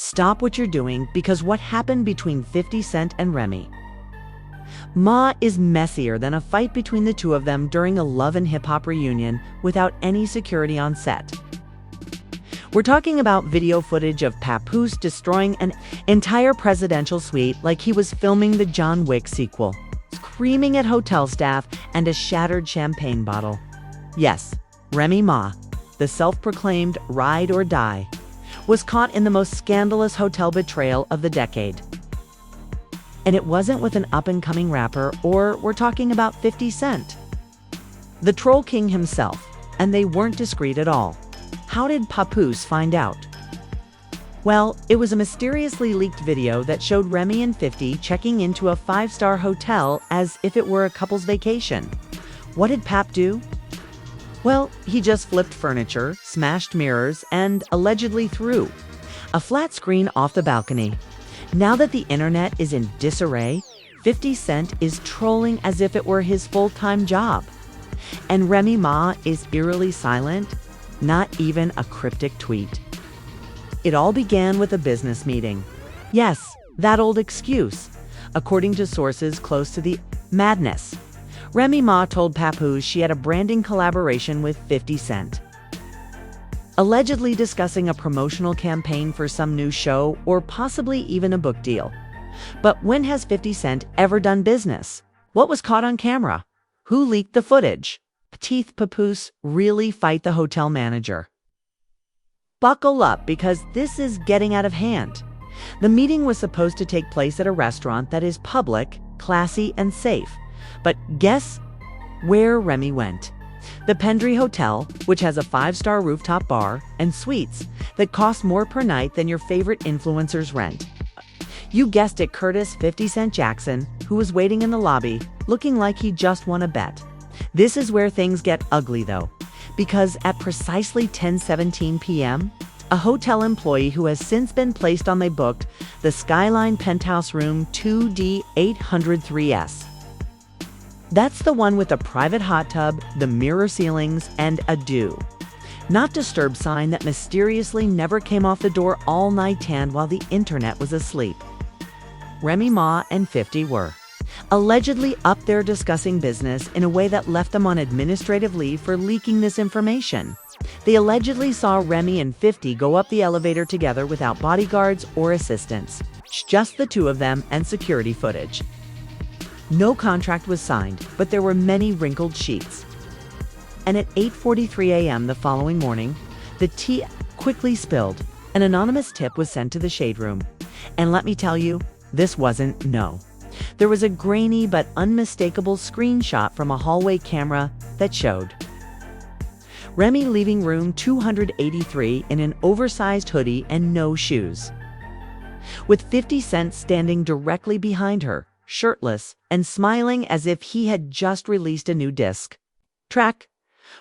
Stop what you're doing, because what happened between 50 Cent and Remy? Ma is messier than a fight between the two of them during a Love and Hip Hop reunion without any security on set. We're talking about video footage of Papoose destroying an entire presidential suite like he was filming the John Wick sequel, screaming at hotel staff, and a shattered champagne bottle. Yes, Remy Ma, the self-proclaimed ride or die, was caught in the most scandalous hotel betrayal of the decade. And it wasn't with an up-and-coming rapper, or we're talking about 50 Cent. The Troll King himself, and they weren't discreet at all. How did Papoose find out? Well, it was a mysteriously leaked video that showed Remy and 50 checking into a 5-star hotel as if it were a couple's vacation. What did Pap do? Well, he just flipped furniture, smashed mirrors, and allegedly threw a flat screen off the balcony. Now that the internet is in disarray, 50 Cent is trolling as if it were his full-time job. And Remy Ma is eerily silent, not even a cryptic tweet. It all began with a business meeting. Yes, that old excuse. According to sources close to the madness, Remy Ma told Papoose she had a branding collaboration with 50 Cent, allegedly discussing a promotional campaign for some new show or possibly even a book deal. But when has 50 Cent ever done business? What was caught on camera? Who leaked the footage? Teeth Papoose really fight the hotel manager. Buckle up, because this is getting out of hand. The meeting was supposed to take place at a restaurant that is public, classy, and safe. But guess where Remy went? The Pendry Hotel, which has a 5-star rooftop bar and suites that cost more per night than your favorite influencer's rent. You guessed it, Curtis 50 Cent Jackson, who was waiting in the lobby, looking like he just won a bet. This is where things get ugly, though, because at precisely 10:17 p.m., a hotel employee who has since been placed on booked the Skyline Penthouse Room 2D803S. That's the one with a private hot tub, the mirror ceilings, and a do not disturb sign that mysteriously never came off the door all night and while the internet was asleep. Remy Ma and 50 were allegedly up there discussing business in a way that left them on administrative leave for leaking this information. They allegedly saw Remy and 50 go up the elevator together without bodyguards or assistants, just the two of them and security footage. No contract was signed, but there were many wrinkled sheets. And at 8:43 a.m. the following morning, the tea quickly spilled. An anonymous tip was sent to the shade room. And let me tell you, this wasn't no. There was a grainy but unmistakable screenshot from a hallway camera that showed Remy leaving room 283 in an oversized hoodie and no shoes, with 50 Cent standing directly behind her, shirtless and smiling as if he had just released a new disc track.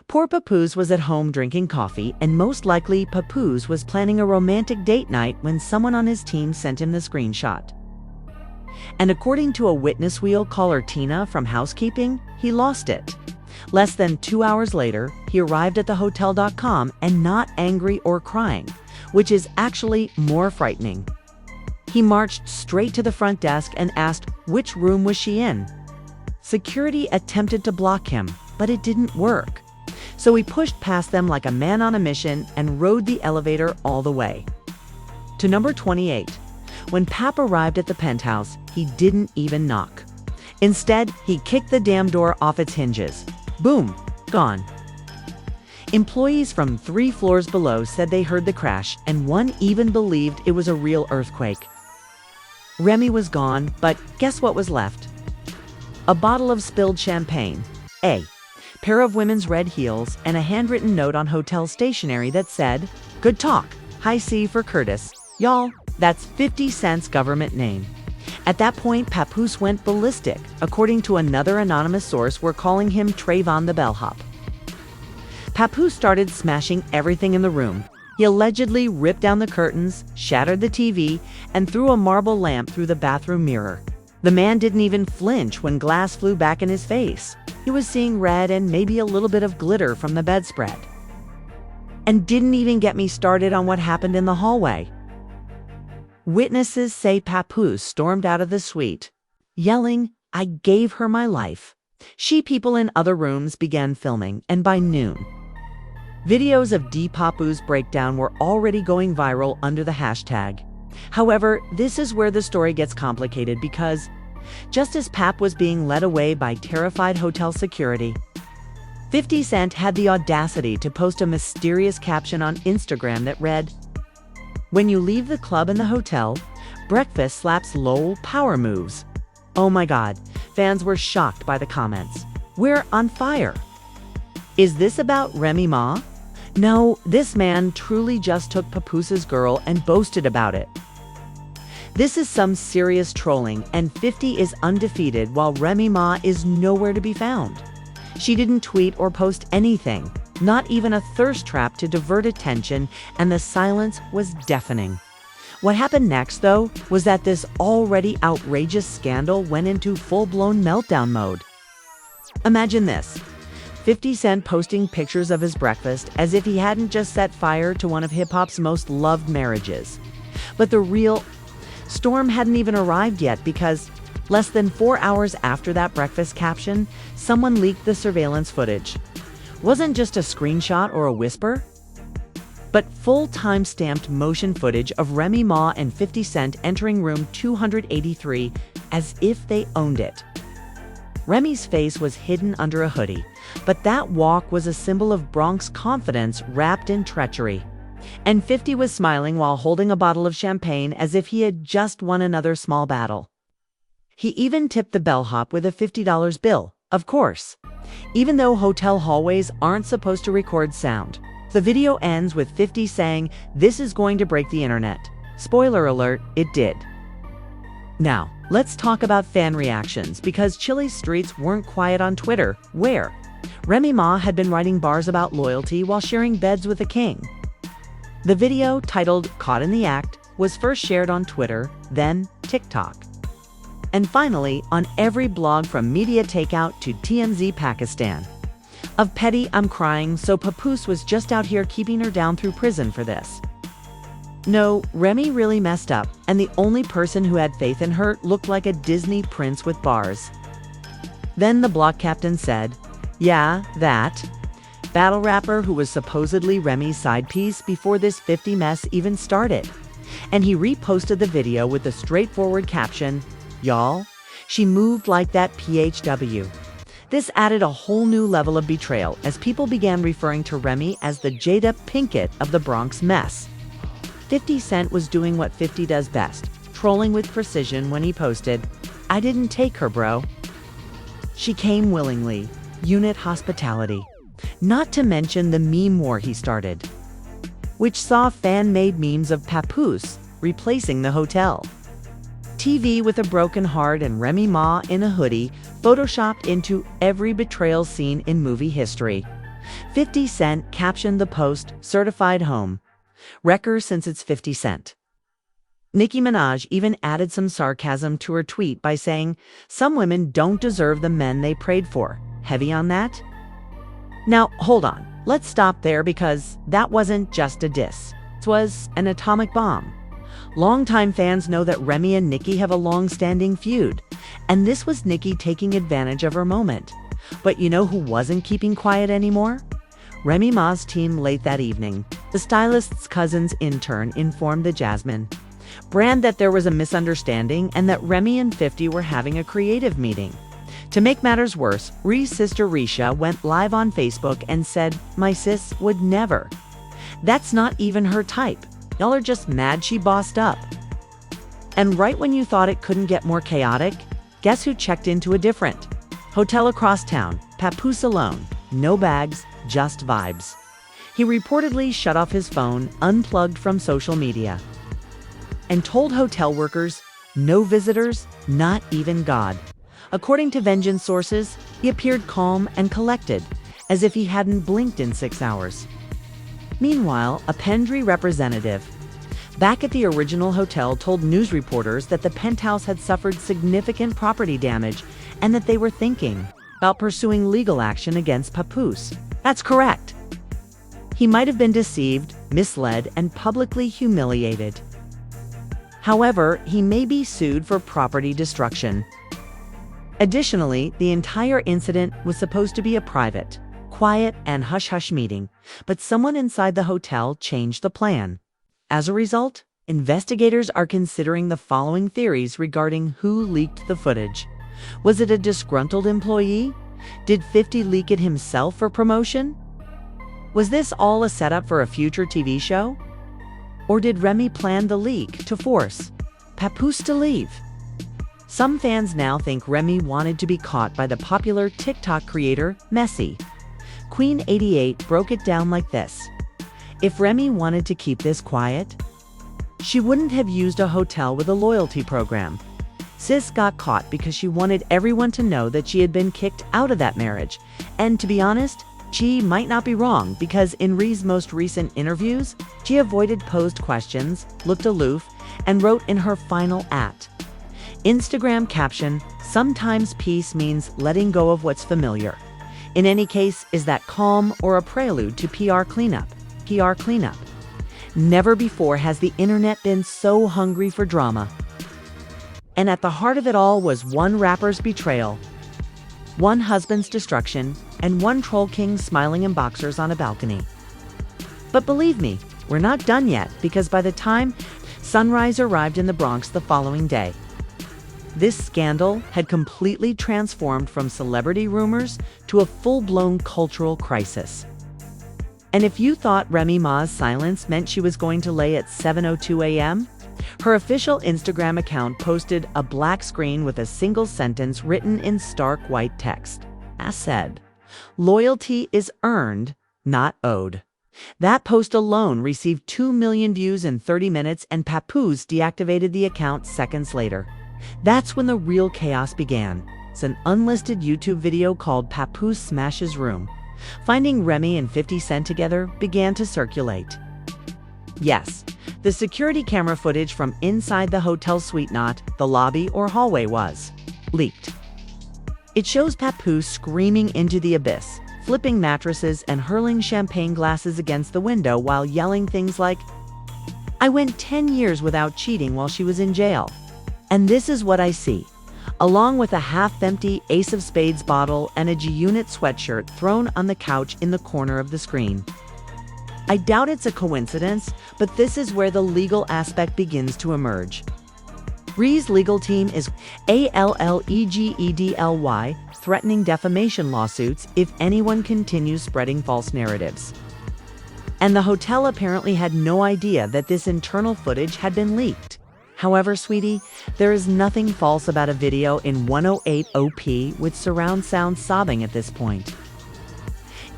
Poor Papoose was at home drinking coffee, and most likely Papoose was planning a romantic date night when someone on his team sent him the screenshot. And according to a witness wheel caller Tina from housekeeping, he lost it. Less than 2 hours later, he arrived at the hotel.com and not angry or crying, which is actually more frightening. He marched straight to the front desk and asked which room was she in. Security attempted to block him, but it didn't work. So he pushed past them like a man on a mission and rode the elevator all the way to number 28. When Pap arrived at the penthouse, he didn't even knock. Instead, he kicked the damn door off its hinges. Boom, gone. Employees from 3 floors below said they heard the crash, and one even believed it was a real earthquake. Remy was gone, but guess what was left? A bottle of spilled champagne, a pair of women's red heels, and a handwritten note on hotel stationery that said, "Good talk, high C for Curtis." Y'all, that's 50 Cent's government name. At that point, Papoose went ballistic. According to another anonymous source, we're calling him Trayvon the Bellhop. Papoose started smashing everything in the room. He allegedly ripped down the curtains, shattered the TV, and threw a marble lamp through the bathroom mirror. The man didn't even flinch when glass flew back in his face. He was seeing red and maybe a little bit of glitter from the bedspread. And didn't even get me started on what happened in the hallway. Witnesses say Papoose stormed out of the suite, yelling, "I gave her my life." People in other rooms began filming, and by noon, videos of Papoose breakdown were already going viral under the hashtag. However, this is where the story gets complicated because just as Pap was being led away by terrified hotel security, 50 Cent had the audacity to post a mysterious caption on Instagram that read, "When you leave the club and the hotel, breakfast slaps lol power moves." Oh my God, fans were shocked by the comments. "We're on fire. Is this about Remy Ma?" No, this man truly just took Papoose's girl and boasted about it. This is some serious trolling, and 50 is undefeated while Remy Ma is nowhere to be found. She didn't tweet or post anything, not even a thirst trap to divert attention, and the silence was deafening. What happened next, though, was that this already outrageous scandal went into full-blown meltdown mode. Imagine this: 50 Cent posting pictures of his breakfast as if he hadn't just set fire to one of hip-hop's most loved marriages. But the real storm hadn't even arrived yet because less than 4 hours after that breakfast caption, someone leaked the surveillance footage. Wasn't just a screenshot or a whisper, but full time-stamped motion footage of Remy Ma and 50 Cent entering room 283 as if they owned it. Remy's face was hidden under a hoodie, but that walk was a symbol of Bronx confidence wrapped in treachery. And 50 was smiling while holding a bottle of champagne as if he had just won another small battle. He even tipped the bellhop with a $50 bill, of course. Even though hotel hallways aren't supposed to record sound. The video ends with 50 saying, "This is going to break the internet." Spoiler alert, it did. Now, let's talk about fan reactions because Chili's streets weren't quiet on Twitter, where Remy Ma had been writing bars about loyalty while sharing beds with a king. The video, titled "Caught in the Act," was first shared on Twitter, then TikTok, and finally on every blog from Media Takeout to TMZ Pakistan. Of petty, I'm crying, so Papoose was just out here keeping her down through prison for this. No, Remy really messed up, and the only person who had faith in her looked like a Disney prince with bars. Then the blog captain said, "Yeah, that battle rapper who was supposedly Remy's side piece before this 50 mess even started." And he reposted the video with the straightforward caption, "Y'all, she moved like that PHW." This added a whole new level of betrayal as people began referring to Remy as the Jada Pinkett of the Bronx mess. 50 Cent was doing what 50 does best, trolling with precision when he posted, "I didn't take her, bro. She came willingly. Unit hospitality." Not to mention the meme war he started, which saw fan-made memes of Papoose replacing the hotel. TV with a broken heart and Remy Ma in a hoodie photoshopped into every betrayal scene in movie history. 50 Cent captioned the post, "Certified home. Wrecker since it's 50 Cent." Nicki Minaj even added some sarcasm to her tweet by saying, "Some women don't deserve the men they prayed for." Heavy on that? Now, hold on. Let's stop there because that wasn't just a diss. It was an atomic bomb. Longtime fans know that Remy and Nicki have a long-standing feud, and this was Nicki taking advantage of her moment. But you know who wasn't keeping quiet anymore? Remy Ma's team late that evening. The stylist's cousin's intern informed the Jasmine brand that there was a misunderstanding and that Remy and 50 were having a creative meeting. To make matters worse, Ree's sister Risha went live on Facebook and said, "My sis would never. That's not even her type. Y'all are just mad she bossed up." And right when you thought it couldn't get more chaotic, guess who checked into a different hotel across town? Papoose alone. No bags, just vibes. He reportedly shut off his phone, unplugged from social media, and told hotel workers, "No visitors, not even God." According to Vengeance sources, he appeared calm and collected, as if he hadn't blinked in 6 hours. Meanwhile, a Pendry representative back at the original hotel told news reporters that the penthouse had suffered significant property damage and that they were thinking about pursuing legal action against Papoose. That's correct. He might have been deceived, misled, and publicly humiliated. However, he may be sued for property destruction. Additionally, the entire incident was supposed to be a private, quiet, and hush-hush meeting, but someone inside the hotel changed the plan. As a result, investigators are considering the following theories regarding who leaked the footage. Was it a disgruntled employee? Did 50 leak it himself for promotion? Was this all a setup for a future TV show? Or did Remy plan the leak to force Papoose to leave? Some fans now think Remy wanted to be caught by the popular TikTok creator Messy. Queen88 broke it down like this. If Remy wanted to keep this quiet, she wouldn't have used a hotel with a loyalty program. Sis got caught because she wanted everyone to know that she had been kicked out of that marriage. And to be honest, she might not be wrong, because in Rhee's most recent interviews, she avoided posed questions, looked aloof, and wrote in her final Instagram caption, "Sometimes peace means letting go of what's familiar." In any case, is that calm or a prelude to PR cleanup? PR cleanup. Never before has the internet been so hungry for drama. And at the heart of it all was one rapper's betrayal, one husband's destruction, and one troll king smiling in boxers on a balcony. But believe me, we're not done yet, because by the time sunrise arrived in the Bronx the following day, this scandal had completely transformed from celebrity rumors to a full-blown cultural crisis. And if you thought Remy Ma's silence meant she was going to lay at 7:02 a.m., her official Instagram account posted a black screen with a single sentence written in stark white text. As said, "Loyalty is earned, not owed." That post alone received 2 million views in 30 minutes, and Papoose deactivated the account seconds later. That's when the real chaos began. It's an unlisted YouTube video called Papoose Smashes Room. Finding Remy and 50 Cent together began to circulate. Yes, the security camera footage from inside the hotel suite, not the lobby or hallway, was leaked. It shows Papoose screaming into the abyss, flipping mattresses and hurling champagne glasses against the window while yelling things like, "I went 10 years without cheating while she was in jail. And this is what I see," along with a half-empty Ace of Spades bottle and a G-Unit sweatshirt thrown on the couch in the corner of the screen. I doubt it's a coincidence, but this is where the legal aspect begins to emerge. Rhee's legal team is ALLEGEDLY threatening defamation lawsuits if anyone continues spreading false narratives. And the hotel apparently had no idea that this internal footage had been leaked. However, sweetie, there is nothing false about a video in 108p with surround sound sobbing at this point.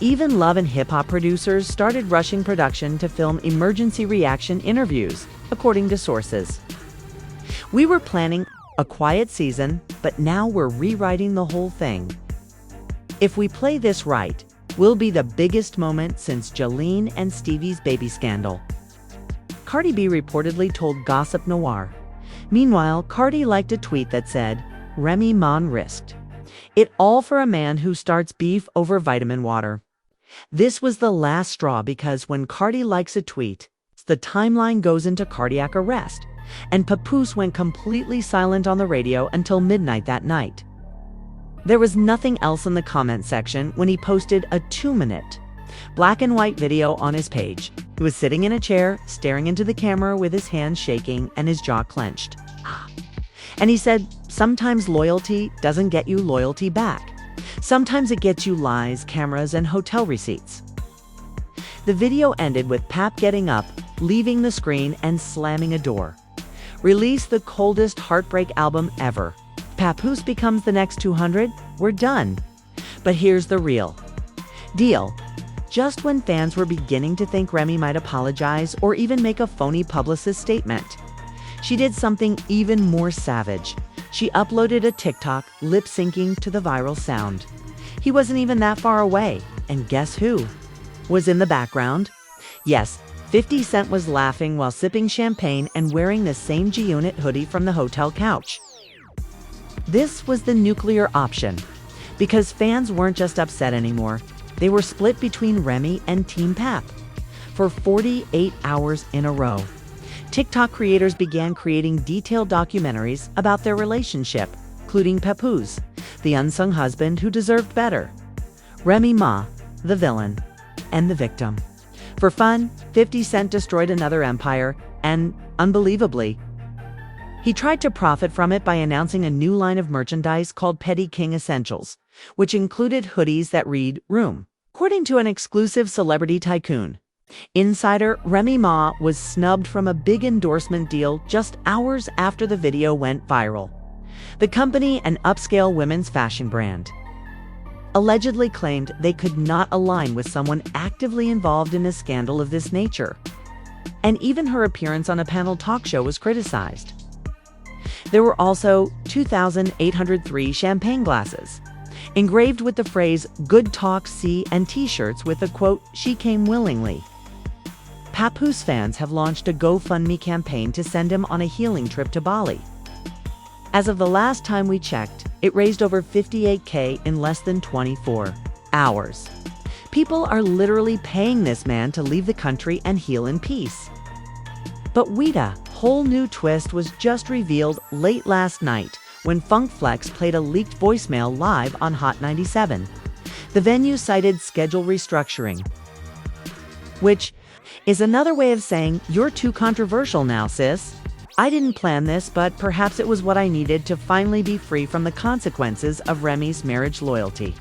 Even Love and Hip Hop producers started rushing production to film emergency reaction interviews, according to sources. "We were planning a quiet season, but now we're rewriting the whole thing. If we play this right, will be the biggest moment since Jolene and Stevie's baby scandal," Cardi B reportedly told Gossip Noir. Meanwhile, Cardi liked a tweet that said, "Remy Ma risked it all for a man who starts beef over vitamin water." This was the last straw, because when Cardi likes a tweet, the timeline goes into cardiac arrest, and Papoose went completely silent on the radio until midnight that night. There was nothing else in the comment section when he posted a 2-minute black and white video on his page. He was sitting in a chair, staring into the camera with his hands shaking and his jaw clenched. And he said, "Sometimes loyalty doesn't get you loyalty back. Sometimes it gets you lies, cameras, and hotel receipts." The video ended with Pap getting up, leaving the screen, and slamming a door. Release the coldest heartbreak album ever. Papoose becomes the next 200? We're done. But here's the real deal. Just when fans were beginning to think Remy might apologize or even make a phony publicist statement, she did something even more savage. She uploaded a TikTok lip-syncing to the viral sound. He wasn't even that far away, and guess who was in the background? Yes, 50 Cent was laughing while sipping champagne and wearing the same G-Unit hoodie from the hotel couch. This was the nuclear option, because fans weren't just upset anymore. They were split between Remy and Team Pap for 48 hours in a row. TikTok creators began creating detailed documentaries about their relationship, including Papoose, the unsung husband who deserved better, Remy Ma, the villain, and the victim. For fun, 50 Cent destroyed another empire, and, unbelievably, he tried to profit from it by announcing a new line of merchandise called Petty King Essentials, which included hoodies that read Room. According to an exclusive celebrity tycoon insider, Remy Ma was snubbed from a big endorsement deal just hours after the video went viral. The company, an upscale women's fashion brand, allegedly claimed they could not align with someone actively involved in a scandal of this nature. And even her appearance on a panel talk show was criticized. There were also 2,803 champagne glasses, engraved with the phrase "Good Talk See" and t-shirts with the quote, "She came willingly." Papoose fans have launched a GoFundMe campaign to send him on a healing trip to Bali. As of the last time we checked, it raised over $58K in less than 24 hours. People are literally paying this man to leave the country and heal in peace. But wait, a whole new twist was just revealed late last night when Funk Flex played a leaked voicemail live on Hot 97. The venue cited schedule restructuring, which is another way of saying, "You're too controversial now, sis. I didn't plan this, but perhaps it was what I needed to finally be free from the consequences of Remy's marriage loyalty."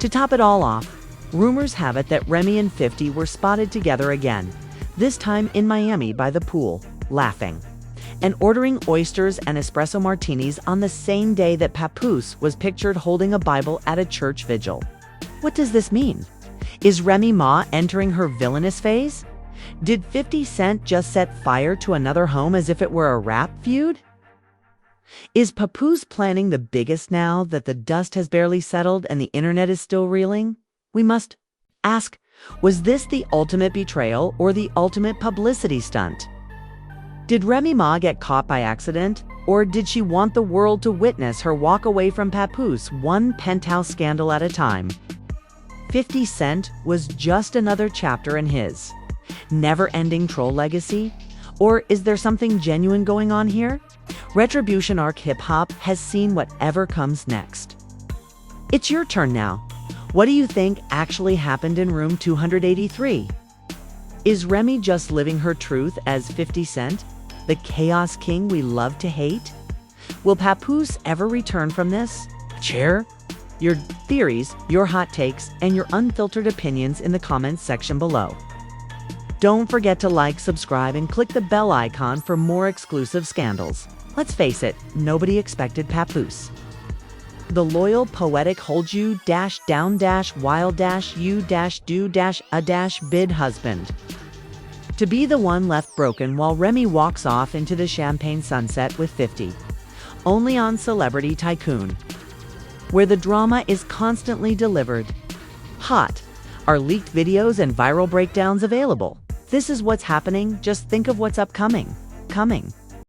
To top it all off, rumors have it that Remy and 50 were spotted together again, this time in Miami by the pool, laughing and ordering oysters and espresso martinis on the same day that Papoose was pictured holding a Bible at a church vigil. What does this mean? Is Remy Ma entering her villainous phase? Did 50 Cent just set fire to another home as if it were a rap feud? Is Papoose planning the biggest now that the dust has barely settled and the internet is still reeling? We must ask, was this the ultimate betrayal or the ultimate publicity stunt? Did Remy Ma get caught by accident, or did she want the world to witness her walk away from Papoose one penthouse scandal at a time? 50 Cent was just another chapter in his never-ending troll legacy? Or is there something genuine going on here? Retribution Arc Hip Hop has seen whatever comes next. It's your turn now. What do you think actually happened in room 283? Is Remy just living her truth as 50 Cent, the chaos king we love to hate? Will Papoose ever return from this? Share your theories, your hot takes, and your unfiltered opinions in the comments section below. Don't forget to like, subscribe, and click the bell icon for more exclusive scandals. Let's face it, nobody expected Papoose, the loyal, poetic, hold you, dash, down, dash, wild, dash, you, dash, do, dash, a dash, bid husband, to be the one left broken while Remy walks off into the champagne sunset with 50. Only on Celebrity Tycoon, where the drama is constantly delivered. Hot. Are leaked videos and viral breakdowns available? This is what's happening. Just think of what's upcoming. Coming.